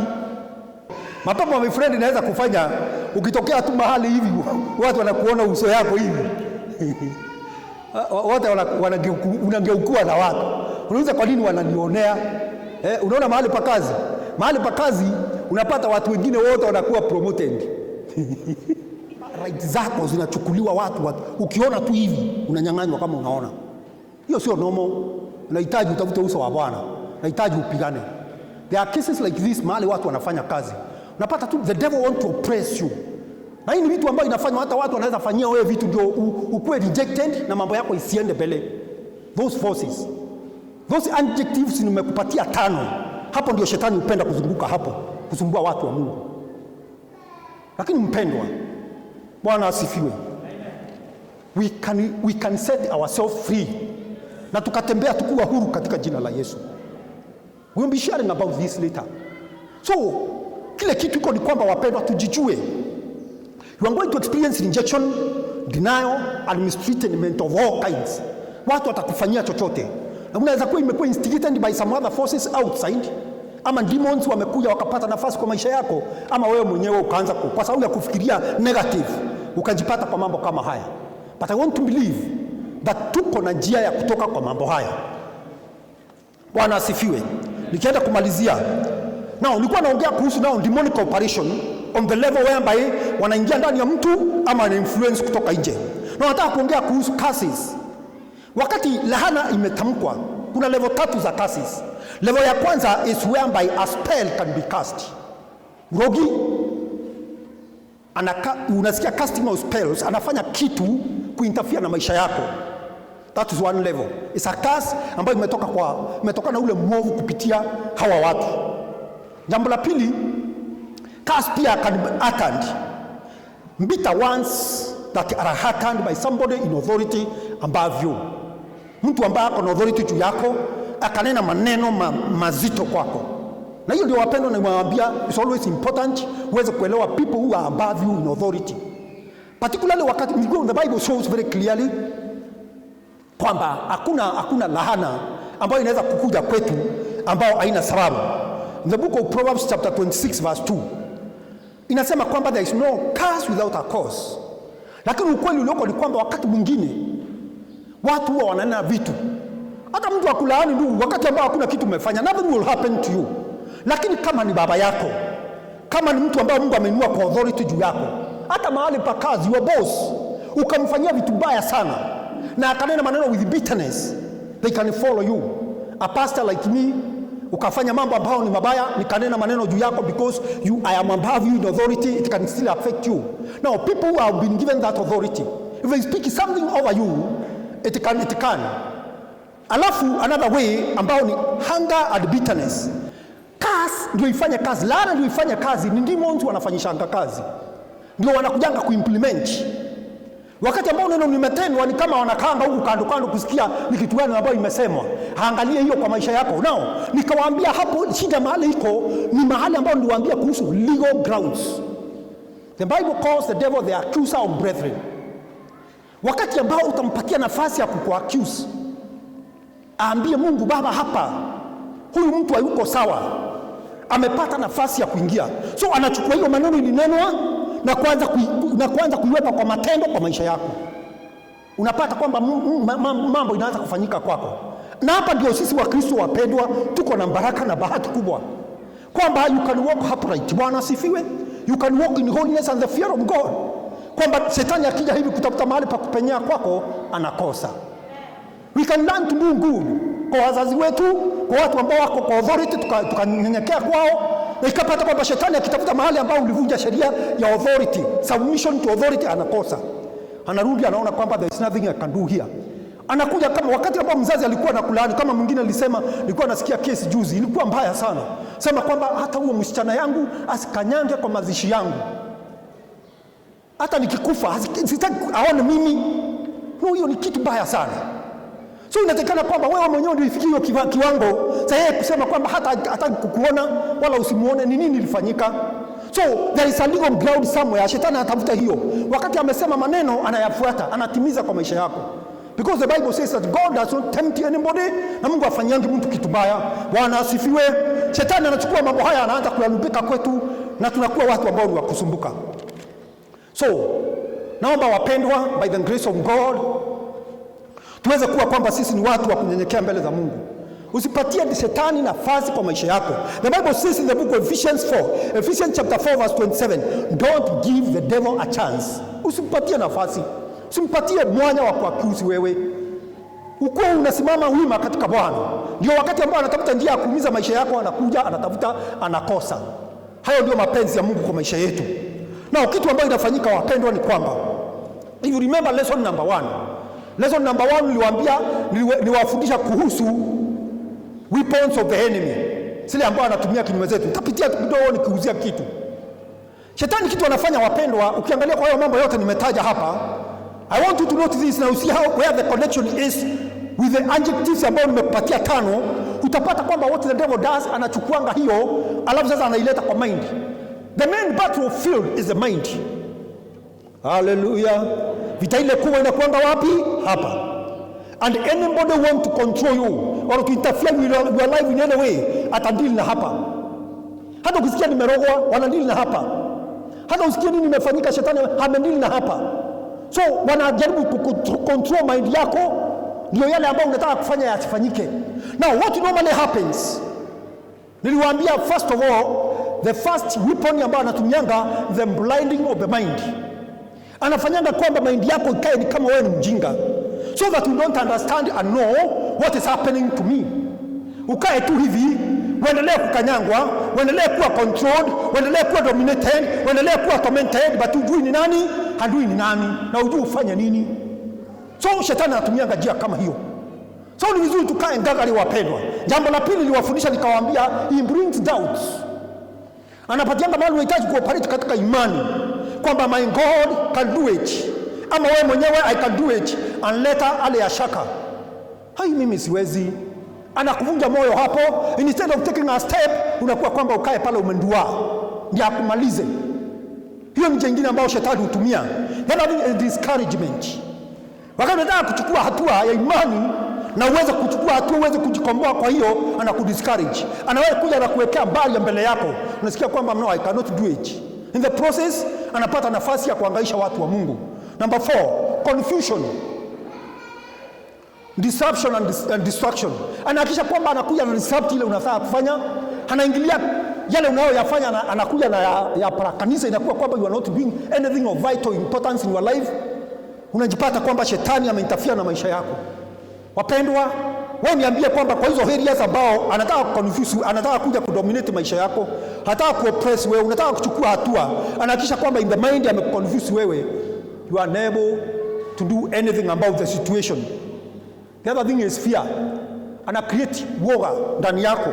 Mapepo wa friend inaweza kufanya ukitokea tu mahali hivi watu wanakuona uso yako hivi. Wote unageukua na watu. Unauliza kwa nini wananionea? Unaona mahali pa kazi unapata watu wengine wote wanakuwa promoted. Right zako zinachukuliwa watu. Ukiona tu hivi unanyang'anywa kama unaona. Hiyo sio normal. Unahitaji utafute uso wa Bwana. Unahitaji upigane. There are cases like this mahali watu wanafanya kazi. Unapata tu the devil want to oppress you. Na hii ni vitu ambayo inafanywa hata watu wanaweza fanyia wewe vitu ndio ukue rejected na mambo yako isiende mbele. Those forces. Those adjectives nimekupatia 5. Hapo ndio shetani upenda kuzunguka hapo, kusumbua watu wa Mungu. Lakini mpendwa, Bwana asifiwe. We can set ourselves free. Na tukatembea tukiwa huru katika jina la Yesu. We will be sharing about this later. So, kile kitu iko ni kwamba wapendwa tujijue. You are going to experience rejection, denial, and mistreatment of all kinds. Watu watakufanyia chochote. Na unaweza kuwa imekuwa instigated by some other forces outside, ama demons wamekuja wakapata nafasi kwa maisha yako, ama wewe mwenyewe ukaanza kwa sababu ya kufikiria negative ukajipata kwa mambo kama haya. But I want to believe that tuko na njia ya kutoka kwa mambo haya. Bwana asifiwe. Nikienda kumalizia, nilikuwa naongea kuhusu demonic operation on the level whereby wanaingia ndani ya mtu ama wana influence kutoka nje. Na nataka kuongea kuhusu curses. Wakati lahana imetamkwa, kuna level 3 za curses. Level ya kwanza is whereby a spell can be cast. Rogi unasikia casting of spells, anafanya kitu kuinterfere na maisha yako. That is one level. It's a curse ambayo imetoka na ule mwovu kupitia hawa watu. Jambo la pili, curse pia can be uttered. Bitter ones that are uttered by somebody in authority above you. Mtu ambaye ako na authority juu yako akanena maneno mazito kwako. Na hiyo ndio wapendwa, na nimewaambia it's always important uweze kuelewa people who are above you in authority. Particularly wakati the Bible shows very clearly kwamba hakuna lahana ambayo inaweza kukuja kwetu ambao haina sababu. In the book of Proverbs chapter 26 verse 2 inasema kwamba there is no curse without a cause. Lakini ukweli ulioko ni kwamba wakati mwingine watu huwa wananena vitu. Hata mtu akulaani ndugu wakati ambao hakuna kitu umefanya, nothing will happen to you. Lakini kama ni baba yako, kama ni mtu ambaye Mungu ameinua kwa authority juu yako, hata mahali pa kazi, your boss, ukamfanyia vitu baya sana na akanena maneno with bitterness, they can follow you. A pastor like me, ukafanya mambo ambayo ni mabaya, nikanena maneno juu yako because I am above you in authority, it can still affect you. Now, people who have been given that authority, if they speak something over you, it can. Alafu another way ambao ni hunger and bitterness. Curse ndio ifanye kazi, laana ndio ifanye kazi, ni demons wanafanyishanga kazi. Ndio wanakujanga kuimplement. Wakati ambao neno limetendwa ni kama wanakaanga huku kando kusikia ni kitu gani ambayo imesemwa. Angalia hiyo kwa maisha yako. Nao nikawaambia hapo shida mahali iko ni mahali ambao niliwaambia kuhusu legal grounds. The Bible calls the devil the accuser of brethren. Wakati ambao utampatia nafasi ya kukuaccuse, aambie Mungu, Baba, hapa huyu mtu hayuko sawa, amepata nafasi ya kuingia. So anachukua hiyo maneno ilinenwa na kuanza kuiweka kwa matendo kwa maisha yako. Unapata kwamba mambo inaanza kufanyika kwako. Na hapa ndio sisi wa Kristo wapendwa tuko na baraka na bahati kubwa, kwamba you can walk upright. Bwana asifiwe. You can walk in holiness and the fear of God. Kwamba shetani akija hivi kutafuta mahali pa kupenyea kwako, anakosa. We can learn to do good kwa wazazi wetu, kwa watu ambao wako kwa authority, tukanyenyekea kwao. Na ikapata kwamba shetani akitafuta mahali ambao ulivunja sheria ya authority, submission to authority, anakosa. Anarudi anaona kwamba there is nothing I can do here. Anakuja kama wakati ambao mzazi alikuwa anakulaani, kama mwingine alisema, nilikuwa nasikia kesi juzi, ilikuwa mbaya sana. Sema kwamba hata huo msichana yangu asikanyange kwa mazishi yangu. Hata nikikufa sitaki aone mimi. No, hiyo ni kitu mbaya sana. So inatakana kwamba wewe mwenyewe ndio ufikie hiyo kiwango cha yeye kusema kwamba hata kukuona wala usimuone ni nini ilifanyika. So there is a legal ground somewhere. Shetani anatafuta hiyo. Wakati amesema maneno anayafuata, anatimiza kwa maisha yako. Because the Bible says that God does not tempt anybody, na Mungu afanyangi mtu kitu baya. Bwana asifiwe. Shetani anachukua mambo haya anaanza kuyalubika kwetu na tunakuwa watu ambao ni wa kusumbuka. So naomba wapendwa, by the grace of God, tuweze kuwa kwamba sisi ni watu wa kunyenyekea mbele za Mungu. Usipatie shetani nafasi kwa maisha yako. The Bible says in the book of Ephesians 4, Ephesians chapter 4 verse 27, don't give the devil a chance. Usimpatie nafasi. Usimpatie mwanya wa kuaccuse wewe. Ukuwa unasimama wima katika Bwana. Ndio wakati ambao anatafuta njia ya kuumiza maisha yako, anakuja, anatafuta, anakosa. Hayo ndio mapenzi ya Mungu kwa maisha yetu. Na kitu ambacho inafanyika wapendwa ni kwamba, if you remember lesson number 1. Lesson number 1 niliwaambia, niliwafundisha kuhusu weapons of the enemy. Sile ambao anatumia kinyume zetu. Nitapitia kidogo nikiuzia kitu. Shetani kitu anafanya wapendwa, ukiangalia kwa hayo mambo yote nimetaja hapa, I want you to notice this now, see how where the connection is with the adjectives ambao nimekupatia 5. Utapata kwamba what the devil does, anachukuanga hiyo alafu sasa anaileta kwa mind. The main battlefield is the mind. Hallelujah. Vita ile kubwa inakuanga wapi? Hapa. And anybody want to control you or to interfere with your life in any way, atadili na hapa. Hata ukisikia nimerogwa, wanadili na hapa. Hata usikie nini imefanyika, shetani amedili na hapa. So wanajaribu control mind yako, ndio yale ambayo unataka kufanya yasifanyike. Now what normally happens, niliwaambia first of all, the first weapon ambayo anatumianga, the blinding of the mind. Anafanyanga kwamba mind yako ikae ni kama wewe ni mjinga, so that you don't understand and know what is happening to me. Ukae tu hivi, uendelee kukanyangwa, uendelee kuwa controlled, uendelee kuwa dominated, uendelee kuwa tormented, but ujui ni nani, handui ni nani, na ujui ufanya nini. So shetani anatumianga njia kama hiyo. So ni vizuri tukae ngangari wapendwa. Jambo la pili niliwafundisha nikawaambia, he brings doubts. Anapatianga mahali unahitaji kuoperate katika imani, kwamba my God can do it, ama wewe mwenyewe I can do it, and later ale ya shaka, hai mimi siwezi. Anakuvunja moyo hapo. Instead of taking a step, unakuwa kwamba ukae pale umendua ndio akumalize. Hiyo ni jingine ambayo shetani hutumia. Then having a discouragement. Wakati unataka kuchukua hatua ya imani na uweze kuchukua hatua, uweze kujikomboa, kwa hiyo anakudiscourage. Anawahi kuja na kuwekea mbali mbele yako. Unasikia kwamba no, I cannot do it. In the process, anapata nafasi ya kuangaisha watu wa Mungu. Number 4, confusion, disruption and distraction. Anahakisha kwamba anakuja na disrupt ile unataka kufanya, anaingilia yale unayoyafanya, anakuja na ya kanisa, inakuwa kwamba you are not doing anything of vital importance in your life. Unajipata kwamba shetani ameinterfere na maisha yako. Wapendwa, wewe niambie kwamba kwa hizo areas ambao anataka kuconfuse, anataka kuja kudominate maisha yako, anataka kuoppress wewe, unataka kuchukua hatua, anahakisha kwamba in the mind ameconfuse wewe, you are unable to do anything about the situation. The other thing is fear. Ana create woga ndani yako.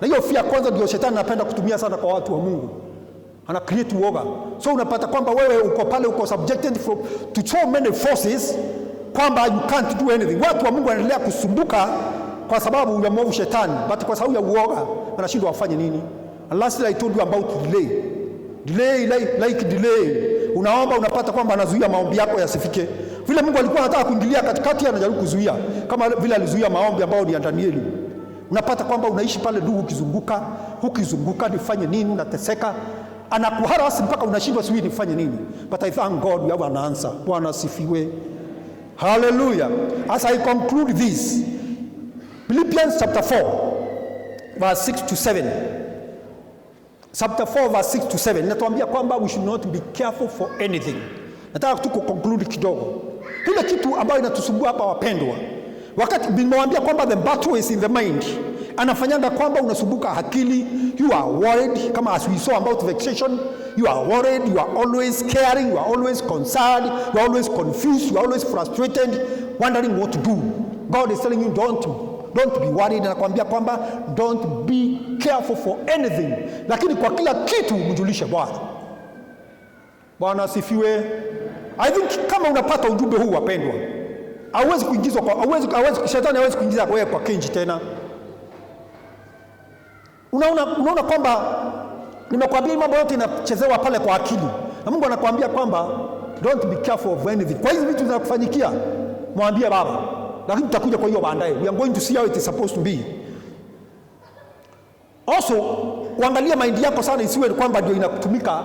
Na hiyo fear kwanza ndio shetani anapenda kutumia sana kwa watu wa Mungu. Ana create woga. So unapata kwamba wewe uko pale, uko subjected to so many forces kwamba you can't do anything. Watu wa Mungu wanaendelea kusumbuka kwa sababu ya mwovu shetani, but kwa sababu ya uoga wanashindwa wafanye nini. And lastly, I told you about delay. Delay like delay. Unaomba unapata kwamba anazuia maombi yako yasifike. Vile Mungu alikuwa anataka kuingilia katikati, anajaribu kuzuia, kama vile alizuia maombi ambayo ni ya Danieli. Unapata kwamba unaishi pale ndugu, ukizunguka nifanye nini, unateseka, anakuharasi mpaka unashindwa sijui nifanye nini. But I thank God we have an answer. Bwana asifiwe. Hallelujah. As I conclude this, Philippians chapter 4 verse 6 to 7. Chapter 4 verse 6 to 7 inatuambia kwamba we should not be careful for anything. Nataka tu conclude kidogo. Kile kitu ambayo inatusumbua hapa wapendwa, wakati nimewambia kwamba the battle is in the mind, anafanyanga kwamba unasumbuka akili, you are worried, kama as we saw about vexation, you are worried, you are always caring, you are always concerned, you are always confused, you are always frustrated, wondering what to do. God is telling you don't be worried. Anakuambia kwamba don't be careful for anything, lakini kwa kila kitu mjulishe Bwana. Bwana asifiwe. I think kama unapata ujumbe huu wapendwa, hauwezi kuingizwa kwa shetani, hawezi kuingiza kwa wewe kwa kenji tena. Unaona kwamba nimekwambia mambo yote inachezewa pale kwa akili, na Mungu anakuambia kwamba don't be careful of anything. Kwa hizo vitu zinakufanyikia, mwambie Baba, lakini tutakuja kwa hiyo baadaye. We are going to see how it is supposed to be. Also, uangalie mind yako sana, isiwe kwamba ndio inakutumika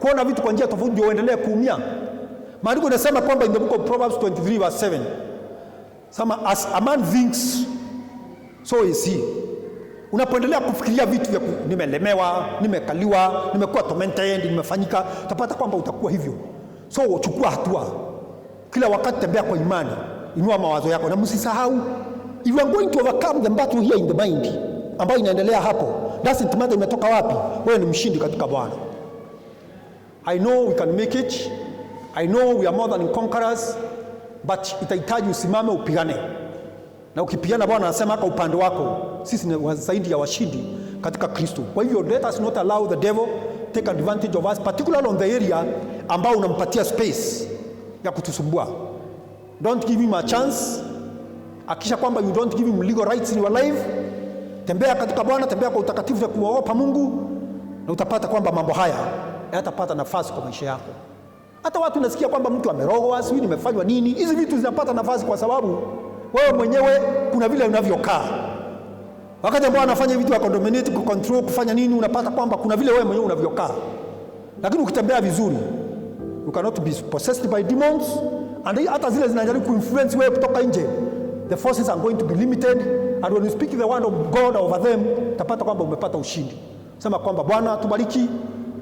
kuona vitu kwa njia tofauti ndio uendelee kuumia. Maandiko yanasema kwamba in the book of Proverbs 23 verse 7, sema as a man thinks so is he. Unapoendelea kufikiria vitu vya nimelemewa, nimekaliwa, nimekuwa tormented, nimefanyika, utapata kwamba utakuwa hivyo. So chukua hatua. Kila wakati tembea kwa imani, inua mawazo yako, na msisahau, if you are going to overcome the battle here in the mind ambayo inaendelea hapo, doesn't matter imetoka wapi, wewe ni mshindi katika Bwana. I know we can make it. I know we are more than conquerors, but itahitaji usimame upigane. Na ukipigana, Bwana anasema kwa upande wako, sisi ni zaidi ya washindi katika Kristo. Kwa hivyo let us not allow the devil take advantage of us, particularly on the area ambao unampatia space ya kutusumbua. Don't give him a chance. Hakisha kwamba you don't give him legal rights in your life. Tembea katika Bwana, tembea kwa utakatifu ya kuogopa Mungu, na utapata kwamba mambo haya yatapata nafasi kwa maisha yako. Hata watu nasikia kwamba mtu amerogwa, sijui nimefanywa nini. Hizi vitu zinapata nafasi kwa sababu wewe mwenyewe kuna vile unavyokaa. Wakati ambao anafanya vitu ya dominate, control, kufanya nini, unapata kwamba kuna vile wewe mwenyewe unavyokaa. Lakini ukitembea vizuri, you cannot be possessed by demons, and hata zile zinajaribu kuinfluence wewe kutoka nje, the forces are going to be limited, and when you speak the word of God over them, utapata kwamba umepata ushindi. Sema kwamba Bwana tubariki,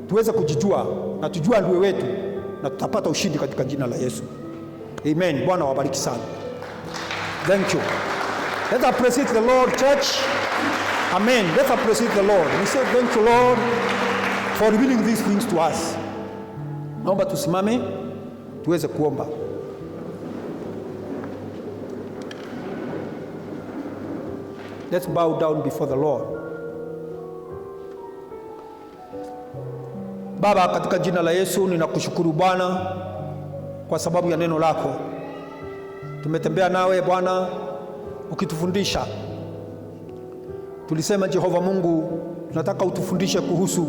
tuweze kujijua na tujue adui wetu, na tutapata ushindi katika jina la Yesu. Amen. Bwana wabariki sana. Thank you. Let's appreciate the Lord, church. Amen. Let's appreciate the Lord. We say thank you, Lord, for revealing these things to us. Naomba tusimame tuweze kuomba. Let's bow down before the Lord. Baba, katika jina la Yesu ninakushukuru Bwana kwa sababu ya neno lako. Tumetembea nawe Bwana ukitufundisha. Tulisema Jehova Mungu, tunataka utufundishe kuhusu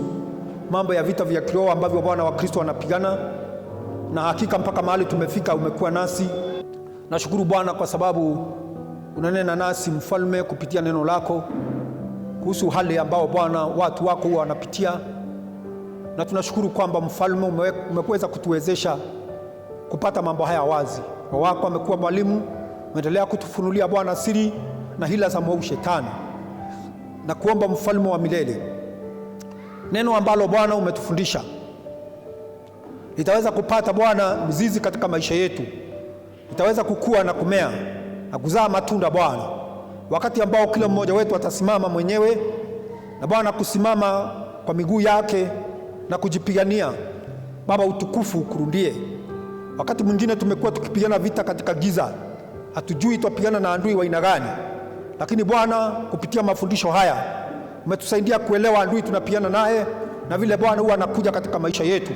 mambo ya vita vya kiroho ambavyo Bwana wa Kristo wanapigana, na hakika mpaka mahali tumefika umekuwa nasi. Nashukuru Bwana kwa sababu unanena nasi mfalme kupitia neno lako kuhusu hali ambao Bwana watu wako wanapitia, na tunashukuru kwamba mfalme umeweza kutuwezesha kupata mambo haya wazi. Roho wako amekuwa mwalimu, umeendelea kutufunulia Bwana siri na hila za mwovu shetani. Na kuomba mfalme wa milele, neno ambalo Bwana umetufundisha litaweza kupata Bwana mizizi katika maisha yetu, litaweza kukua na kumea na kuzaa matunda Bwana, wakati ambao kila mmoja wetu atasimama mwenyewe na Bwana kusimama kwa miguu yake na kujipigania. Baba, utukufu ukurudie. Wakati mwingine tumekuwa tukipigana vita katika giza, hatujui tupigana na adui wa aina gani, lakini Bwana kupitia mafundisho haya umetusaidia kuelewa adui tunapigana naye na vile Bwana huwa anakuja katika maisha yetu.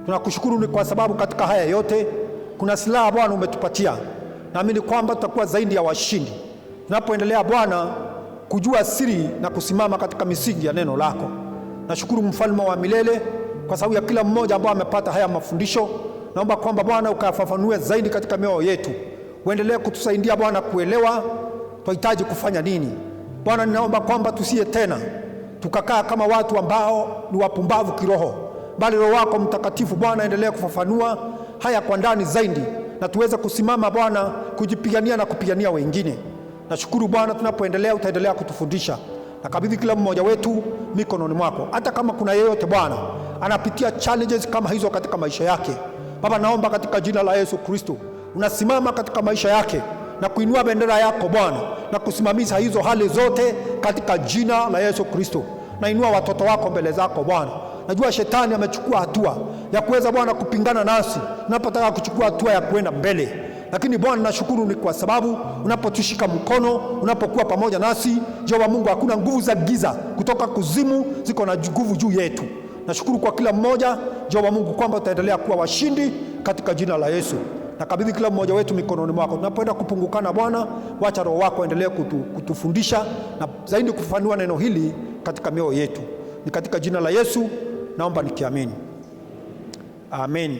Tunakushukuru ni kwa sababu katika haya yote kuna silaha Bwana umetupatia. Naamini kwamba tutakuwa zaidi ya washindi tunapoendelea Bwana kujua siri na kusimama katika misingi ya neno lako. Nashukuru mfalme wa milele kwa sababu ya kila mmoja ambao amepata haya mafundisho. Naomba kwamba Bwana ukafafanue zaidi katika mioyo yetu, uendelee kutusaidia Bwana kuelewa tunahitaji kufanya nini. Bwana, ninaomba kwamba tusiye tena tukakaa kama watu ambao ni wapumbavu kiroho, bali Roho wako Mtakatifu Bwana endelee kufafanua haya kwa ndani zaidi, na tuweze kusimama Bwana kujipigania na kupigania wengine. Nashukuru Bwana, tunapoendelea utaendelea kutufundisha. Nakabidhi kila mmoja wetu mikononi mwako. Hata kama kuna yeyote Bwana anapitia challenges kama hizo katika maisha yake, Baba, naomba katika jina la Yesu Kristo unasimama katika maisha yake na kuinua bendera yako Bwana na kusimamisha hizo hali zote katika jina la Yesu Kristo. Nainua watoto wako mbele zako Bwana. Najua shetani amechukua hatua ya kuweza Bwana kupingana nasi unapotaka kuchukua hatua ya kuenda mbele, lakini Bwana nashukuru ni kwa sababu unapotushika mkono, unapokuwa pamoja nasi Jehova Mungu, hakuna nguvu za giza kutoka kuzimu ziko na nguvu juu yetu. Nashukuru kwa kila mmoja Jehova Mungu kwamba utaendelea kuwa washindi katika jina la Yesu. Nakabidhi kila mmoja wetu mikononi mwako. Tunapoenda kupungukana Bwana, wacha Roho wako endelee kutufundisha na zaidi kufafanua neno hili katika mioyo yetu. Ni katika jina la Yesu naomba nikiamini. Amen.